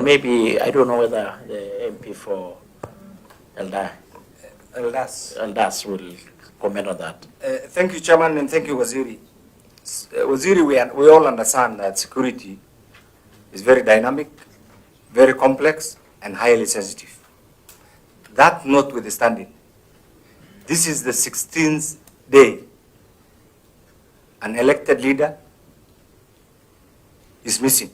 Maybe, I don't know whether the MP for Eldas will comment on that. Thank you, Chairman, and thank you, Waziri. Waziri, we all understand that security is very dynamic, very complex, and highly sensitive. That notwithstanding, this is the 16th day an elected leader is missing.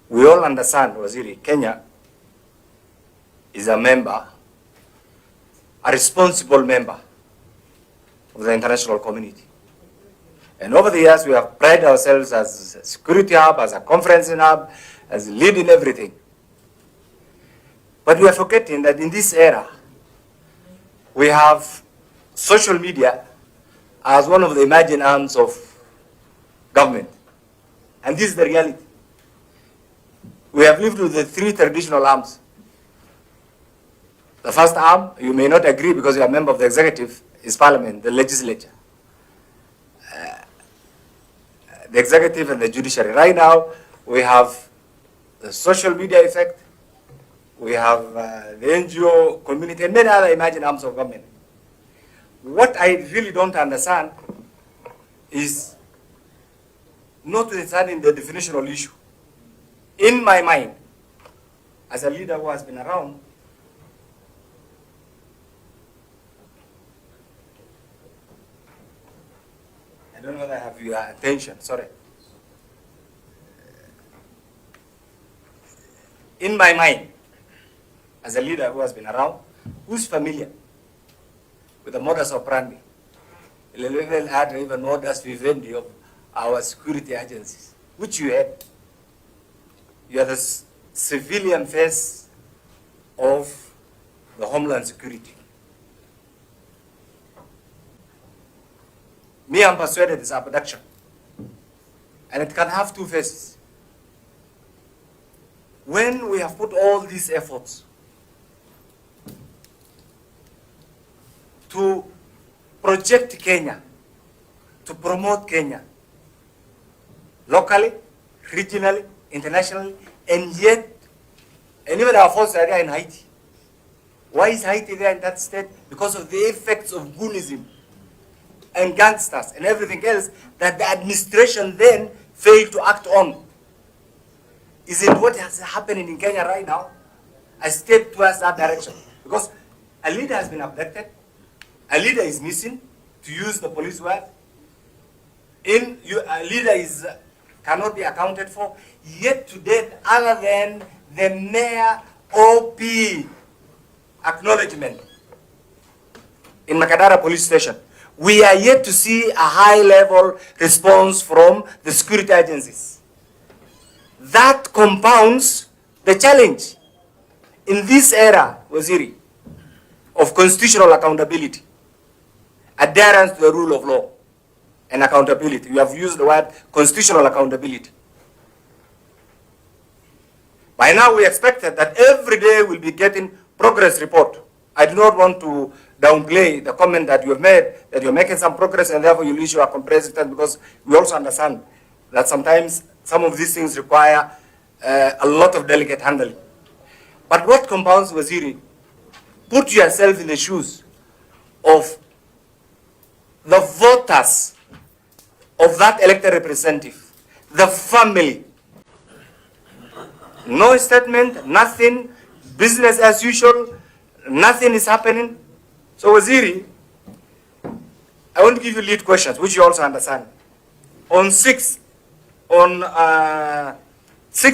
We all understand, Waziri, Kenya is a member, a responsible member of the international community. And over the years, we have prided ourselves as a security hub, as a conferencing hub, as leading everything. But we are forgetting that in this era, we have social media as one of the emerging arms of government. And this is the reality. We have lived with the three traditional arms. The first arm, you may not agree because you are a member of the executive, is parliament, the legislature. The executive and the judiciary. Right now, we have the social media effect, we have the NGO community, and many other emerging arms of government. What I really don't understand is notwithstanding the definitional issue. In my mind, as a leader who has been around, I don't know whether I have your attention, sorry. In my mind, as a leader who has been around, who's familiar with the modus operandi, even modus vivendi of our security agencies, which you had. You are the civilian face of the Homeland Security. Me, I'm persuaded it's abduction. And it can have two faces. When we have put all these efforts to project Kenya, to promote Kenya, locally, regionally, internationally, and yet, and even our forces are there in Haiti. Why is Haiti there in that state? Because of the effects of goonism and gangsters and everything else that the administration then failed to act on. Is it what is happening in Kenya right now? A step towards that direction. Because a leader has been abducted, a leader is missing, to use the police word. A leader cannot be accounted for, yet to date, other than the mere OP acknowledgement in Makadara police station, we are yet to see a high-level response from the security agencies. That compounds the challenge in this era, Waziri, of constitutional accountability, adherence to the rule of law, and accountability. You have used the word constitutional accountability. By now, we expected that every day we'll be getting progress report. I do not want to downplay the comment that you have made, that you're making some progress and therefore you'll issue a comprehensive test, because we also understand that sometimes some of these things require a lot of delicate handling. But what compounds, Waziri, put yourself in the shoes of the voters of that elected representative, the family. No statement, nothing, business as usual, nothing is happening. So Waziri, I want to give you lead questions, which you also understand. On 6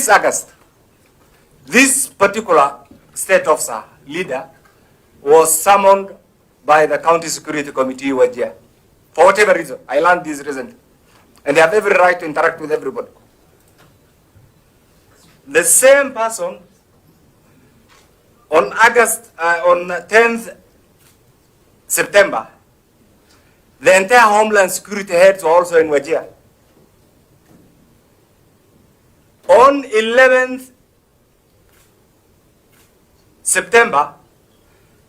August, this particular state officer, leader, was summoned by the County Security Committee, WAJIR, for whatever reason. I learned this recently. And they have every right to interact with everybody. The same person, on 10th September, the entire Homeland Security heads were also in WAJIR. On 11th September,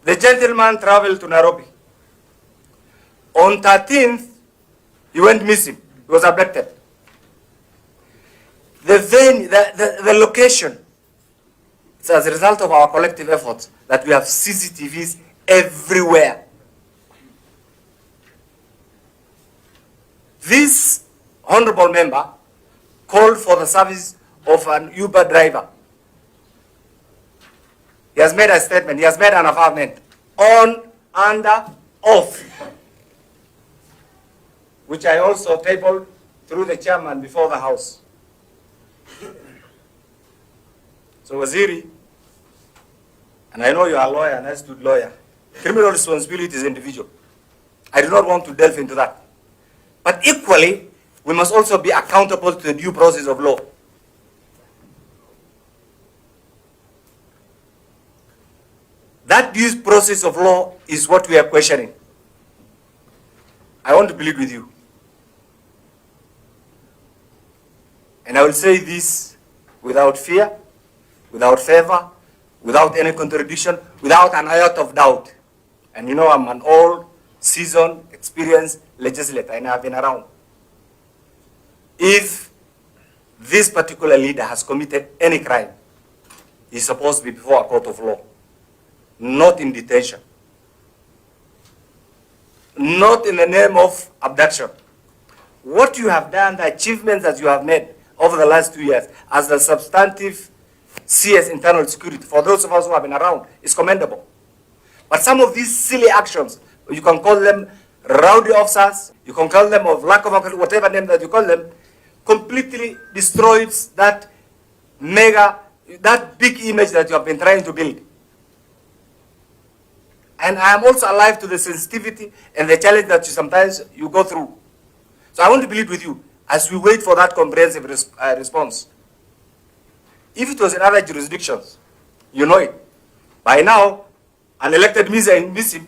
the gentleman traveled to Nairobi. On 13th, he went missing. He was abducted. the venue, the location. It's as a result of our collective efforts that we have CCTVs everywhere. This honorable member called for the service of an Uber driver. He has made a statement, he has made an affirmation on, under, off, which I also tabled through the chairman before the House. So Waziri, and I know you are a lawyer, an astute lawyer, criminal responsibility is individual. I do not want to delve into that. But equally, we must also be accountable to the due process of law. That due process of law is what we are questioning. I want to plead with you. And I will say this without fear, without favor, without any contradiction, without an iota of doubt. And you know I'm an old, seasoned, experienced legislator and I've been around. If this particular leader has committed any crime, he's supposed to be before a court of law, not in detention, not in the name of abduction. What you have done, the achievements that you have made over the last 2 years as the substantive CS internal security, for those of us who have been around, is commendable. But some of these silly actions, you can call them rowdy officers, you can call them of lack of whatever name that you call them, completely destroys that that big image that you have been trying to build. And I am also alive to the sensitivity and the challenge that sometimes you go through. So I want to plead with you as we wait for that comprehensive response. If it was in other jurisdictions, you know it. By now, an elected missing,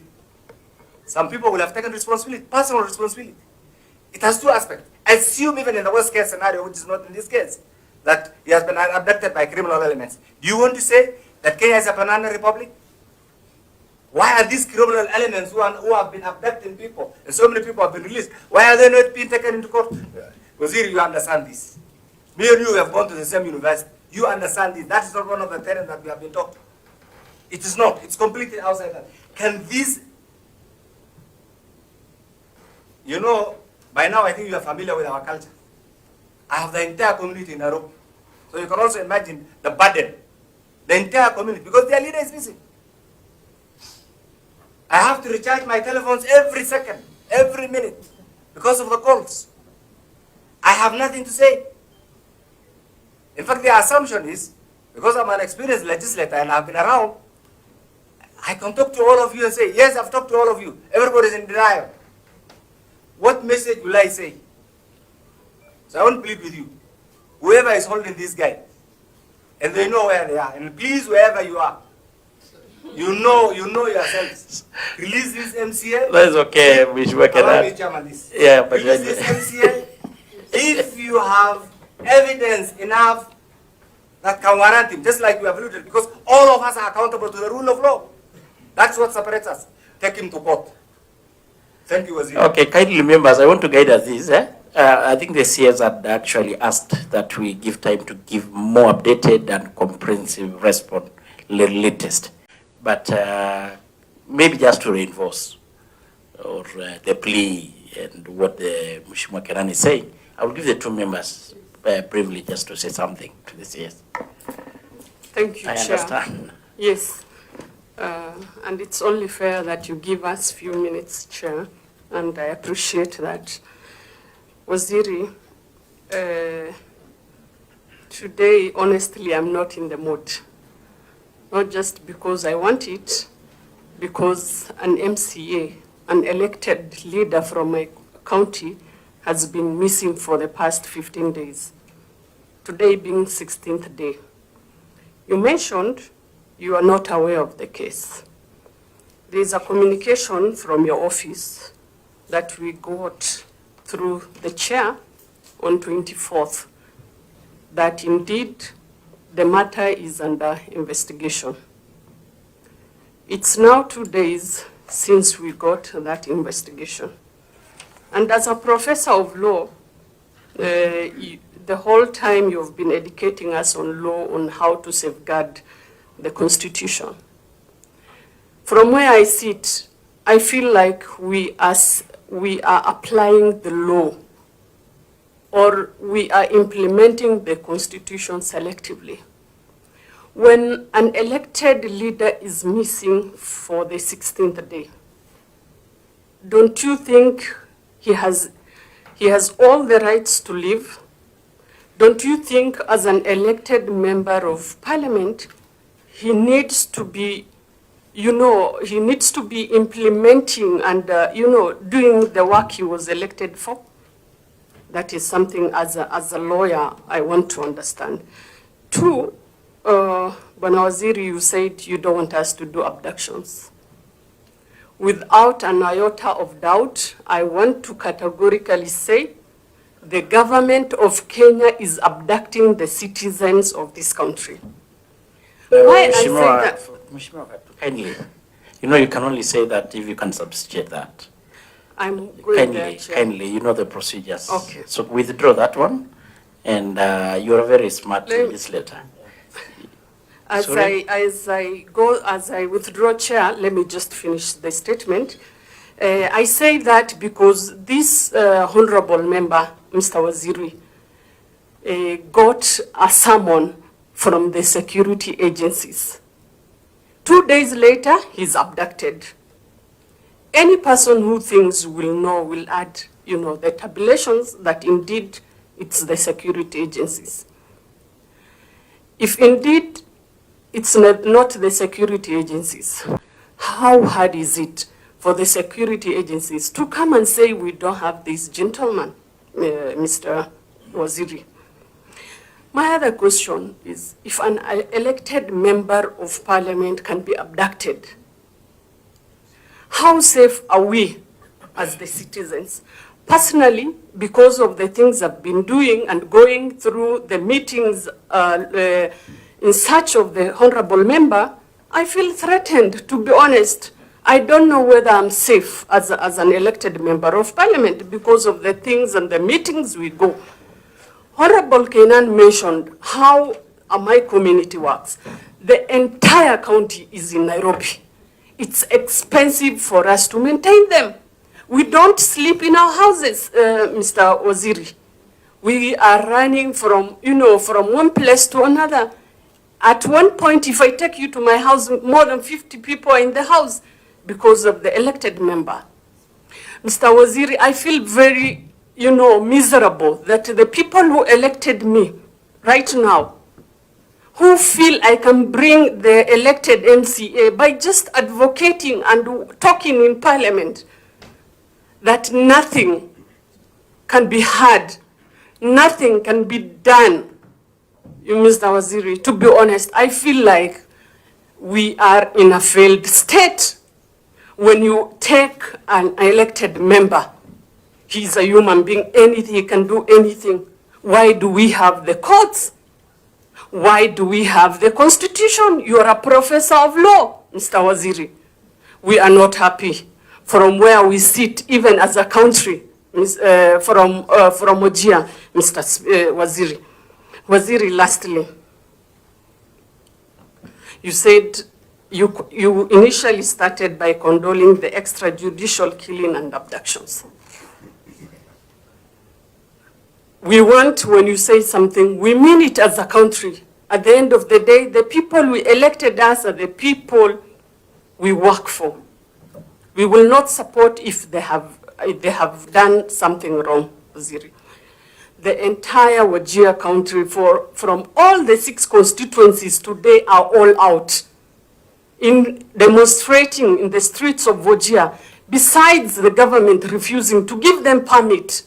some people will have taken responsibility, personal responsibility. It has two aspects. Assume even in the worst case scenario, which is not in this case, that he has been abducted by criminal elements. Do you want to say that Kenya is a banana republic? Why are these criminal elements who have been abducting people, and so many people have been released, why are they not being taken into court? Waziri, you understand this. Me and you have gone to the same university. You understand this. That is not one of the terms that we have been taught. It is not. It's completely outside that. Can this, you know, by now I think you are familiar with our culture. I have the entire community in Nairobi. So you can also imagine the burden. The entire community, because their leader is missing. I have to recharge my telephones every second, every minute, because of the calls. I have nothing to say. In fact, the assumption is, because I'm an experienced legislator and I've been around, I can talk to all of you and say, yes, I've talked to all of you. Everybody's in denial. What message will I say? So I want to plead with you. Whoever is holding this guy, and they know where they are, and please, wherever you are, you know yourselves. Release this MCA. That is okay. We should work it out. Yeah, but release this MCA. If you have evidence enough that can warrant him, just like we have alluded, because all of us are accountable to the rule of law. That's what separates us. Take him to court. Thank you, Waziri. Okay, kindly members, I want to guide us this. I think the CS had actually asked that we give time to give more updated and comprehensive response, latest. But maybe just to reinforce or the plea and what the Mheshimiwa Kenani is saying, I will give the two members briefly just to say something to the CS. Thank you, Chair. I understand. Yes, and it's only fair that you give us a few minutes, Chair, and I appreciate that. Waziri, today, honestly, I'm not in the mood. Not just because I want it, because an MCA, an elected leader from my county, has been missing for the past 15 days. Today being 16th day. You mentioned you are not aware of the case. There is a communication from your office that we got through the chair on 24th that indeed the matter is under investigation. It's now 2 days since we got that investigation. And as a professor of law, the the whole time you've been educating us on law, on how to safeguard the Constitution. From where I sit, I feel like we are applying the law, or we are implementing the Constitution selectively. When an elected leader is missing for the 16th day, don't you think he has all the rights to live? Don't you think as an elected member of parliament, he needs to be, he needs to be implementing and, doing the work he was elected for? That is something as a lawyer I want to understand. Two, Bwana Waziri, you said you don't want us to do abductions. Without an iota of doubt, I want to categorically say the government of Kenya is abducting the citizens of this country. Why I say that? Kindly, you can only say that if you can substantiate that. I'm going there, kindly, the procedures. Okay. So withdraw that one, and you're a very smart legislator. As I withdraw, Chair, let me just finish the statement. I say that because this honorable member, Mr. Waziri, got a summon from the security agencies. 2 days later, he's abducted. Any person who thinks will add, the tabulations that indeed it's the security agencies. If indeed it's not the security agencies, how hard is it for the security agencies to come and say we don't have this gentleman, Mr. Waziri? My other question is, if an elected member of parliament can be abducted, how safe are we as the citizens? Personally, because of the things I've been doing and going through the meetings in search of the honorable member, I feel threatened, to be honest. I don't know whether I'm safe as an elected member of parliament because of the things and the meetings we go. Honorable Kenan mentioned how my community works. The entire county is in Nairobi. It's expensive for us to maintain them. We don't sleep in our houses, Mr. Waziri. We are running from one place to another. At one point, if I take you to my house, more than 50 people are in the house because of the elected member. Mr. Waziri, I feel very, miserable that the people who elected me right now, who feel I can bring the elected MCA by just advocating and talking in parliament, that nothing can be heard, nothing can be done. Mr. Waziri, to be honest, I feel like we are in a failed state. When you take an elected member, he's a human being, anything, he can do anything. Why do we have the courts? Why do we have the Constitution? You are a professor of law, Mr. Waziri. We are not happy from where we sit, even as a country, from WAJIR, Mr. Waziri. Waziri, lastly, you said you initially started by condoning the extrajudicial killing and abductions. We want, when you say something, we mean it as a country. At the end of the day, the people who elected us are the people we work for. We will not support if they have done something wrong, Waziri. The entire WAJIR country, from all the 6 constituencies today, are all out in demonstrating in the streets of WAJIR, besides the government refusing to give them permit.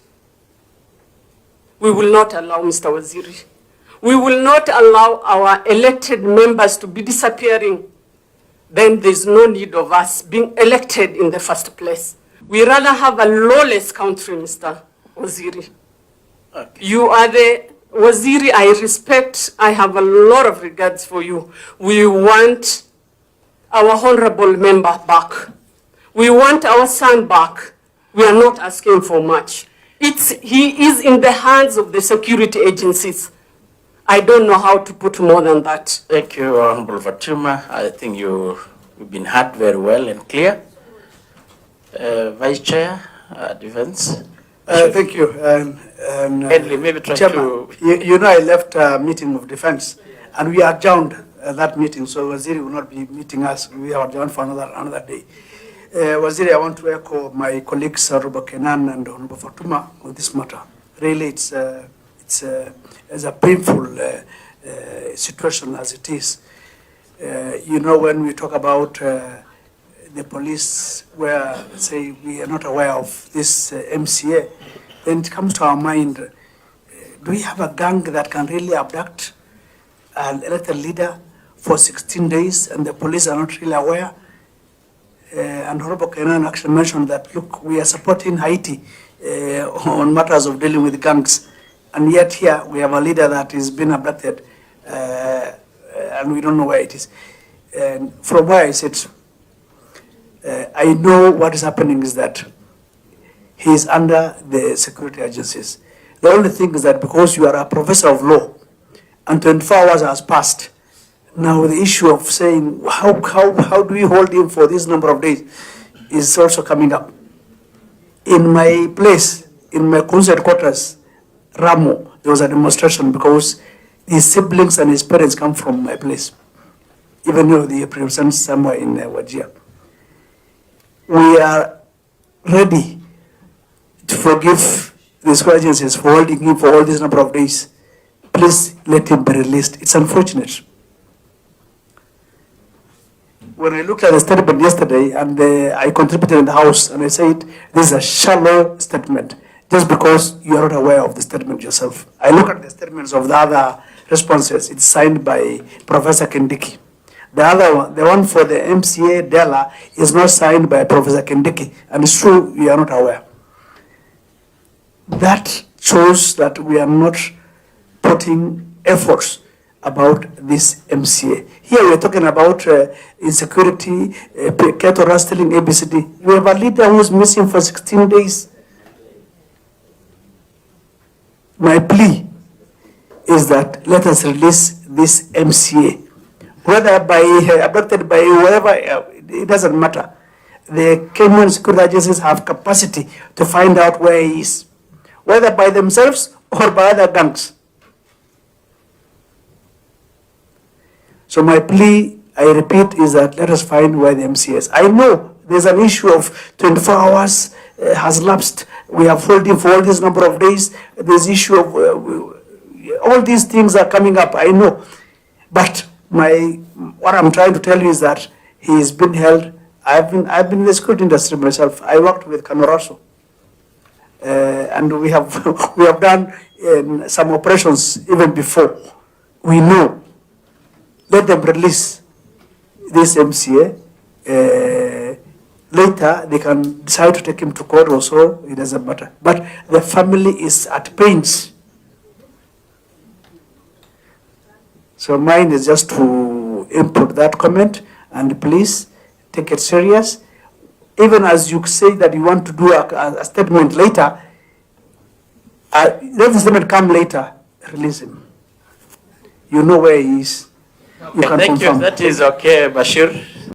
We will not allow, Mr. Waziri. We will not allow our elected members to be disappearing. Then there's no need of us being elected in the first place. We rather have a lawless country, Mr. Waziri. Okay. You are the Waziri I respect. I have a lot of regards for you. We want our honorable member back. We want our son back. We are not asking for much. He is in the hands of the security agencies. I don't know how to put more than that. Thank you, Honorable Fatuma. I think you've been heard very well and clear. Vice Chair, Defense. Thank you. Henry, maybe try Chairman, to... you know I left a meeting of defense and we adjourned that meeting, so Waziri will not be meeting us. We are adjourned for another day. Waziri, I want to echo my colleagues, Honorable Kenan and Honorable Fatuma, on this matter. Really, it's a painful situation as it is. You know, when we talk about the police where, say, we are not aware of this MCA, then it comes to our mind, do we have a gang that can really abduct an elected leader for 16 days and the police are not really aware? And Honorable Kenan actually mentioned that, look, we are supporting Haiti on matters of dealing with gangs. And yet here we have a leader that is being abducted and we don't know where it is. And from where I sit, I know what is happening is that he is under the security agencies. The only thing is that because you are a professor of law and 24 hours has passed, now the issue of saying how do we hold him for this number of days is also coming up. In my place, in my council quarters, Ramo, there was a demonstration because his siblings and his parents come from my place, even though they represent somewhere in WAJIR. We are ready to forgive the security agencies for holding him for all this number of days. Please let him be released. It's unfortunate. When I looked at the statement yesterday and I contributed in the House and I said, this is a shallow statement just because you are not aware of the statement yourself. I look at the statements of the other responses. It's signed by Professor Kindiki. The other one, the one for the MCA Dela, is not signed by Professor Kindiki, and it's true we are not aware. That shows that we are not putting efforts about this MCA. Here we're talking about insecurity, cattle rustling, ABCD. We have a leader who is missing for 16 days. My plea is that let us release this MCA. Whether abducted by whoever, it doesn't matter. The Kenyan security agencies have capacity to find out where he is, whether by themselves or by other gangs. So my plea, I repeat, is that let us find where the MCA is. I know there's an issue of 24 hours has lapsed. We have held him for all this number of days. There's issue of all these things are coming up. I know, but what I'm trying to tell you is that he has been held. I've been in the security industry myself. I worked with Camoraso, and we have done some operations even before. We know. Let them release this MCA. Later, they can decide to take him to court or so. It doesn't matter. But the family is at pains. So mine is just to input that comment, and please take it serious. Even as you say that you want to do a statement later, let the statement come later, release him. You know where he is. Okay, thank you. That is okay, Bashir.